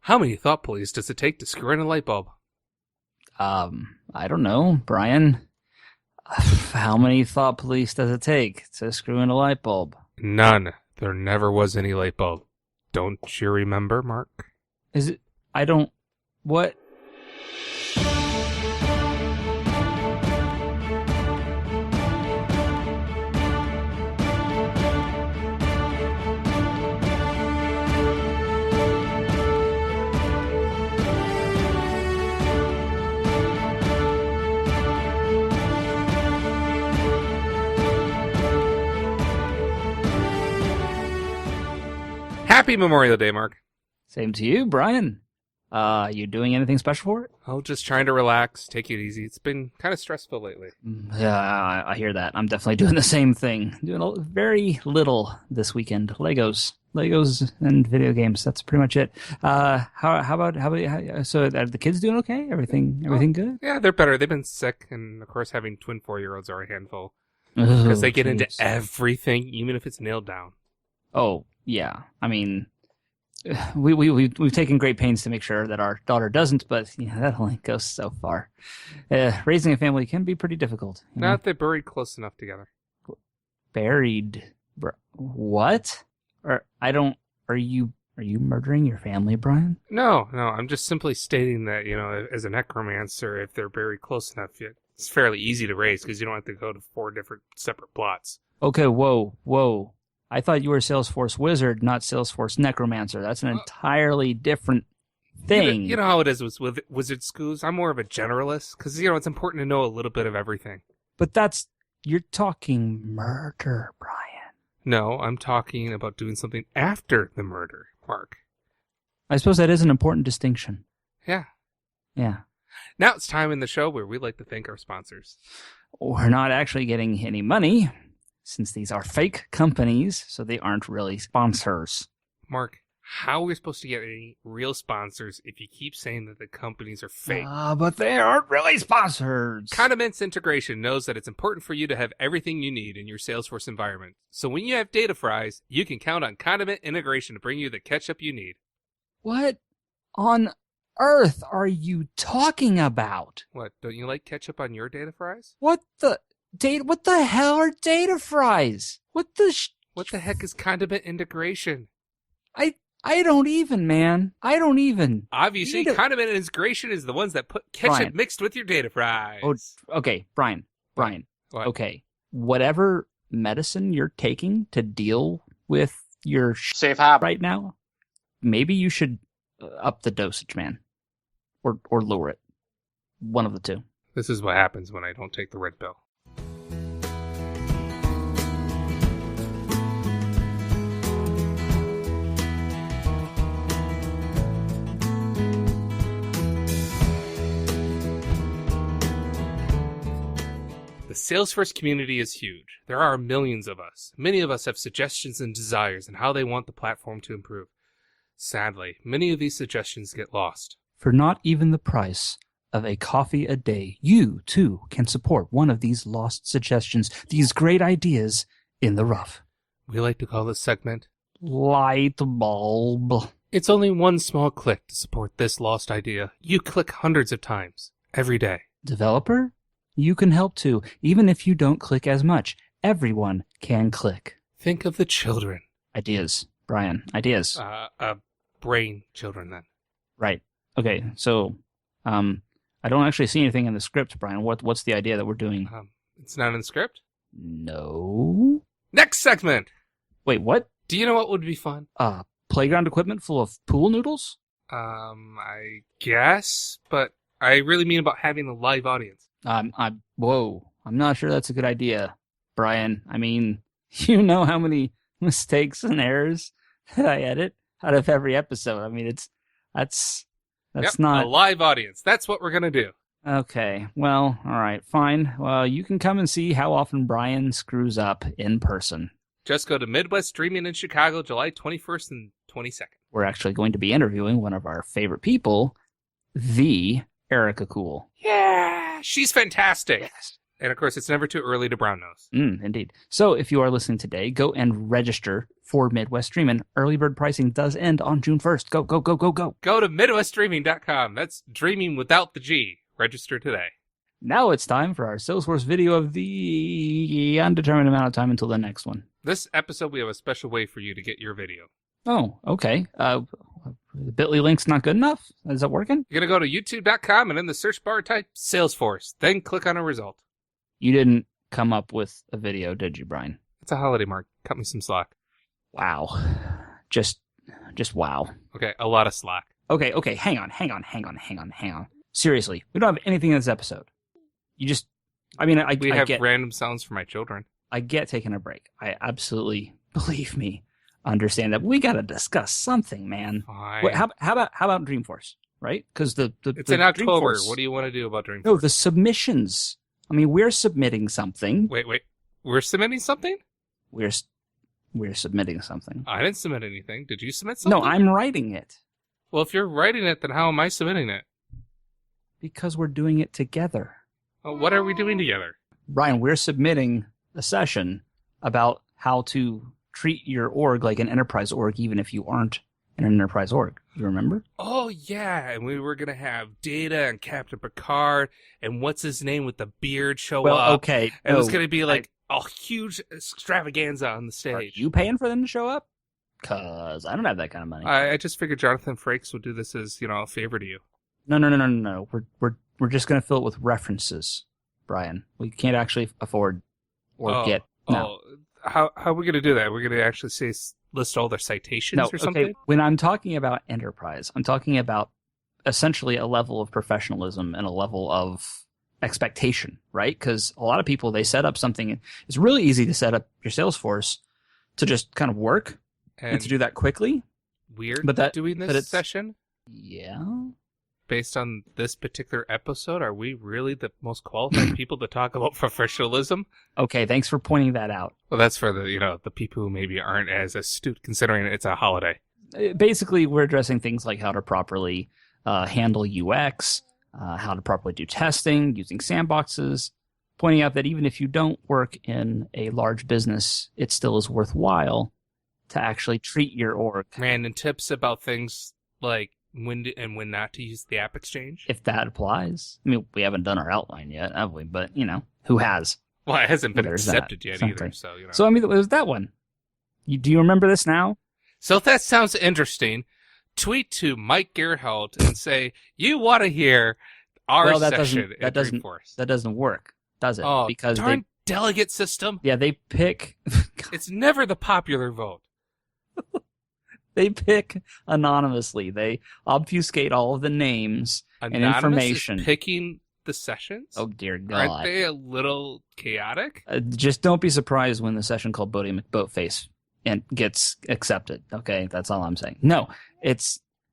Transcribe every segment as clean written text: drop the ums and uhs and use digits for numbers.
How many thought police does it take to screw in a light bulb? I don't know, Brian. How many thought police does it take to screw in a light bulb? None. There never was any light bulb. Don't you remember, Mark? Is it? I don't. What? Happy Memorial Day, Mark. Same to you, Brian. You doing anything special for it? Oh, just trying to relax, take it easy. It's been kind of stressful lately. Yeah, I hear that. I'm definitely doing the same thing. Doing very little this weekend. Legos and video games. That's pretty much it. So are the kids doing okay? Everything good? Yeah, they're better. They've been sick, and of course, having twin 4-year-olds are a handful because they get into everything, even if it's nailed down. Oh yeah, I mean, we've taken great pains to make sure that our daughter doesn't, but that only goes so far. Raising a family can be pretty difficult. Not if they're buried close enough together. Buried? What? Are you murdering your family, Brian? No, I'm just simply stating that, as a necromancer, if they're buried close enough, it's fairly easy to raise because you don't have to go to 4 different separate plots. Okay, whoa. I thought you were Salesforce Wizard, not Salesforce Necromancer. That's an entirely different thing. You know how it is with wizard schools? I'm more of a generalist because, it's important to know a little bit of everything. But you're talking murder, Brian. No, I'm talking about doing something after the murder, Mark. I suppose that is an important distinction. Yeah. Yeah. Now it's time in the show where we like to thank our sponsors. We're not actually getting any money, since these are fake companies, so they aren't really sponsors. Mark, how are we supposed to get any real sponsors if you keep saying that the companies are fake? But they aren't really sponsors. Condiments Integration knows that it's important for you to have everything you need in your Salesforce environment. So when you have data fries, you can count on Condiment Integration to bring you the ketchup you need. What on earth are you talking about? What, don't you like ketchup on your data fries? What the hell are data fries? What the heck is Condiment Integration? I don't even, man. I don't even. Obviously, Condiment Integration is the ones that put ketchup Brian. Mixed with your data fries. Oh, okay, Brian. What? Okay. Whatever medicine you're taking to deal with your safe habit right now, maybe you should up the dosage, man. Or lower it. One of the two. This is what happens when I don't take the red pill. The Salesforce community is huge. There are millions of us. Many of us have suggestions and desires on how they want the platform to improve. Sadly, many of these suggestions get lost. For not even the price of a coffee a day, you, too, can support one of these lost suggestions, these great ideas in the rough. We like to call this segment Light Bulb. It's only one small click to support this lost idea. You click hundreds of times, every day. Developer? You can help too, even if you don't click as much. Everyone can click. Think of the children. Ideas, Brian. Ideas. Brain children, then. Right. Okay, so, I don't actually see anything in the script, Brian. What's the idea that we're doing? It's not in the script? No. Next segment! Wait, what? Do you know what would be fun? Playground equipment full of pool noodles? I guess, but I really mean about having a live audience. Whoa. I'm not sure that's a good idea, Brian. I mean, you know how many mistakes and errors that I edit out of every episode. I mean, that's not a live audience. That's what we're going to do. Okay. Well, all right, fine. Well, you can come and see how often Brian screws up in person. Just go to Midwest Streaming in Chicago, July 21st and 22nd. We're actually going to be interviewing one of our favorite people, the Erica Cool. Yeah, she's fantastic. Yes. And, of course, it's never too early to brown nose. Indeed. So if you are listening today, go and register for Midwest Streaming. Early bird pricing does end on June 1st. Go, go, go, go, go. Go to MidwestStreaming.com. That's dreaming without the G. Register today. Now it's time for our Salesforce video of the undetermined amount of time until the next one. This episode, we have a special way for you to get your video. Oh, okay. The bit.ly link's not good enough? Is that working? You're going to go to youtube.com and in the search bar type Salesforce. Then click on a result. You didn't come up with a video, did you, Brian? It's a holiday, Mark. Cut me some slack. Wow. Just wow. Okay, a lot of slack. Okay, hang on. Seriously, we don't have anything in this episode. We have get random sounds for my children. I get taking a break. I absolutely, believe me, understand that. We got to discuss something, man. Fine. Wait, how about Dreamforce, right? Because it's in October. What do you want to do about Dreamforce? No, the submissions. I mean, we're submitting something. Wait. We're submitting something? We're submitting something. I didn't submit anything. Did you submit something? No, I'm writing it. Well, if you're writing it, then how am I submitting it? Because we're doing it together. What are we doing together? Brian, we're submitting a session about how to treat your org like an enterprise org, even if you aren't an enterprise org. You remember? Oh, yeah. And we were going to have Data and Captain Picard and what's his name with the beard show up. Okay. And it was going to be like a huge extravaganza on the stage. Are you paying for them to show up? Because I don't have that kind of money. I just figured Jonathan Frakes would do this as, a favor to you. No. We're just going to fill it with references, Brian. We can't actually afford or get. No. How are we going to do that? We're going to actually list all their citations or something? Okay. When I'm talking about enterprise, I'm talking about essentially a level of professionalism and a level of expectation, right? Because a lot of people, they set up something. It's really easy to set up your Salesforce to just kind of work and to do that quickly. Weird but doing this session? Yeah. Based on this particular episode, are we really the most qualified people to talk about professionalism? Okay, thanks for pointing that out. Well, that's for the people who maybe aren't as astute, considering it's a holiday. Basically, we're addressing things like how to properly handle UX, how to properly do testing, using sandboxes, pointing out that even if you don't work in a large business, it still is worthwhile to actually treat your org. Man, and tips about things like when not to use the app exchange? If that applies. I mean, we haven't done our outline yet, have we? But, who has? Well, it hasn't been accepted yet exactly. either, so, So, I mean, it was that one. Do you remember this now? So if that sounds interesting, tweet to Mike Gerhardt and say, you want to hear our session at Dreamforce. That doesn't work, does it? Oh, because darn delegate system. Yeah, they pick... It's never the popular vote. They pick anonymously. They obfuscate all of the names and information. Is picking the sessions? Oh, dear God. Aren't they a little chaotic? Just don't be surprised when the session called Bodie McBoatface gets accepted. Okay, that's all I'm saying. No,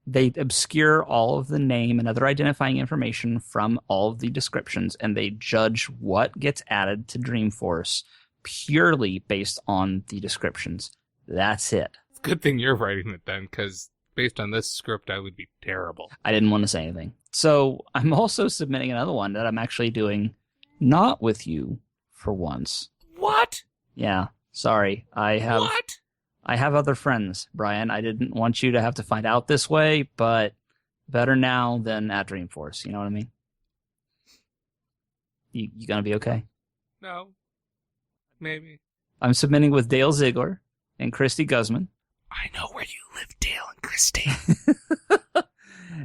they obscure all of the name and other identifying information from all of the descriptions, and they judge what gets added to Dreamforce purely based on the descriptions. That's it. Good thing you're writing it then, because based on this script, I would be terrible. I didn't want to say anything. So I'm also submitting another one that I'm actually doing not with you for once. What? Yeah, sorry. I have other friends, Brian. I didn't want you to have to find out this way, but better now than at Dreamforce. You know what I mean? You gonna be okay? No. Maybe. I'm submitting with Dale Ziegler and Christy Guzman. I know where you live, Dale and Christy.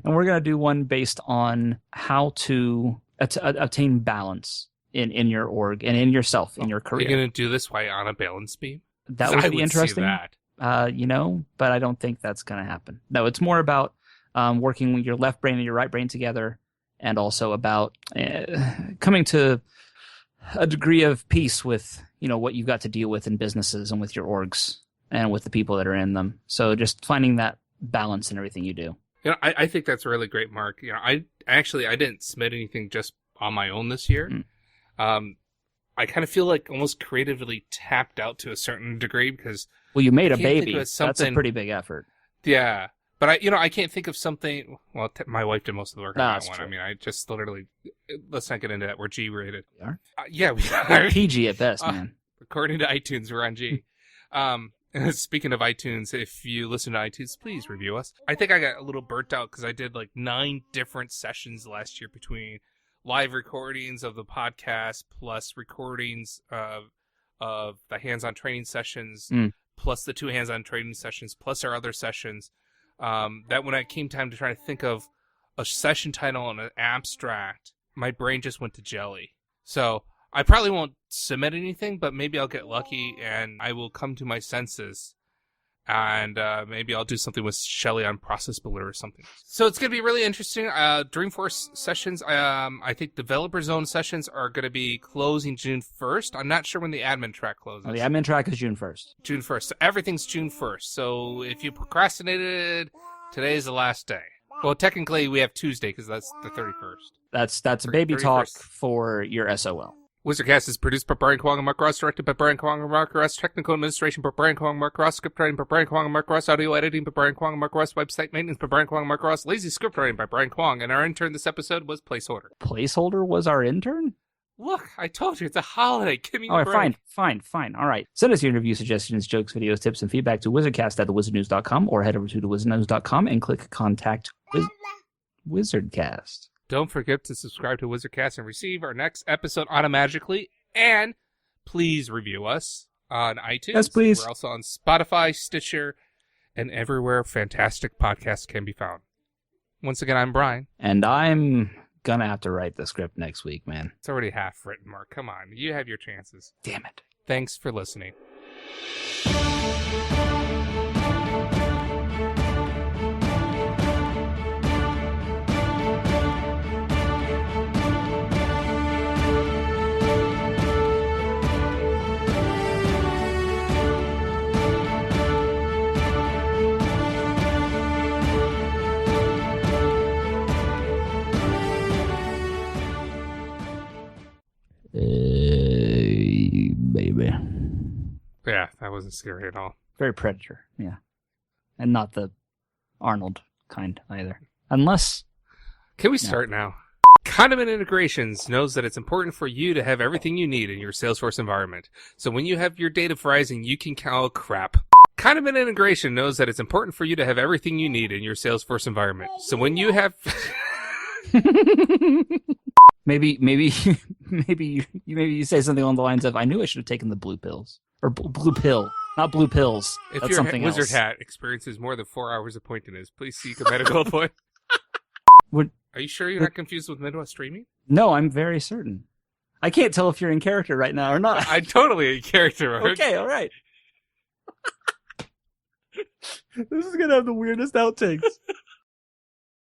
And we're going to do one based on how to obtain balance in your org and in yourself, in your career. Are you going to do this while on a balance beam? That would be interesting. See that. But I don't think that's going to happen. No, it's more about working with your left brain and your right brain together, and also about coming to a degree of peace with, what you've got to deal with in businesses and with your orgs and with the people that are in them. So just finding that balance in everything you do. I think that's really great, Mark. I didn't submit anything just on my own this year. I kind of feel like almost creatively tapped out to a certain degree because... Well, you made a baby. That's a pretty big effort. Yeah. But I can't think of something. Well, my wife did most of the work on that one. True. I mean, I just literally. Let's not get into that. We're G-rated. We are? Yeah, we are. PG at best, man. According to iTunes, we're on G. Speaking of iTunes, if you listen to iTunes, please review us. I think I got a little burnt out because I did like 9 different sessions last year between live recordings of the podcast plus recordings of the hands-on training sessions, plus the 2 hands-on training sessions, plus our other sessions. That when it came time to try to think of a session title and an abstract, my brain just went to jelly. So I probably won't submit anything, but maybe I'll get lucky and I will come to my senses. And maybe I'll do something with Shelly on Process Builder or something. So it's going to be really interesting. Dreamforce sessions, I think Developer Zone sessions are going to be closing June 1st. I'm not sure when the admin track closes. Oh, the admin track is June 1st. June 1st. So everything's June 1st. So if you procrastinated, today is the last day. Well, technically we have Tuesday because that's the 31st. That's baby 31st. talk for your SOL. WizardCast is produced by Brian Kwong and Mark Ross, directed by Brian Kwong and Mark Ross, technical administration by Brian Kwong and Mark Ross, script writing by Brian Kwong and Mark Ross, audio editing by Brian Kwong and Mark Ross, website maintenance by Brian Kwong and Mark Ross, lazy script writing by Brian Kwong, and our intern this episode was Placeholder. Placeholder was our intern? Look, I told you, it's a holiday. Give me a All break. right, fine. All right. Send us your interview suggestions, jokes, videos, tips, and feedback to wizardcast@thewizardnews.com or head over to thewizardnews.com and click Contact WizardCast. Don't forget to subscribe to WizardCast and receive our next episode automatically. And please review us on iTunes. Yes, please. We're also on Spotify, Stitcher, and everywhere fantastic podcasts can be found. Once again, I'm Brian. And I'm gonna have to write the script next week, man. It's already half written, Mark. Come on. You have your chances. Damn it. Thanks for listening. Baby. Yeah, that wasn't scary at all. Very Predator, yeah. And not the Arnold kind either. Unless... Can we start now? Condiment Integrations knows that it's important for you to have everything you need in your Salesforce environment. So when you have your data rising, you can count crap. Condiment Integration knows that it's important for you to have everything you need in your Salesforce environment. So when you have... Maybe you say something along the lines of, I knew I should have taken the blue pills. Or blue pill. Not blue pills. If That's your something wizard else. hat experiences more than 4 hours of pointiness, please seek a medical appointment. Are you sure you're not confused with Midwest Streaming? No, I'm very certain. I can't tell if you're in character right now or not. I'm totally in character, Mark. Okay, all right. This is going to have the weirdest outtakes.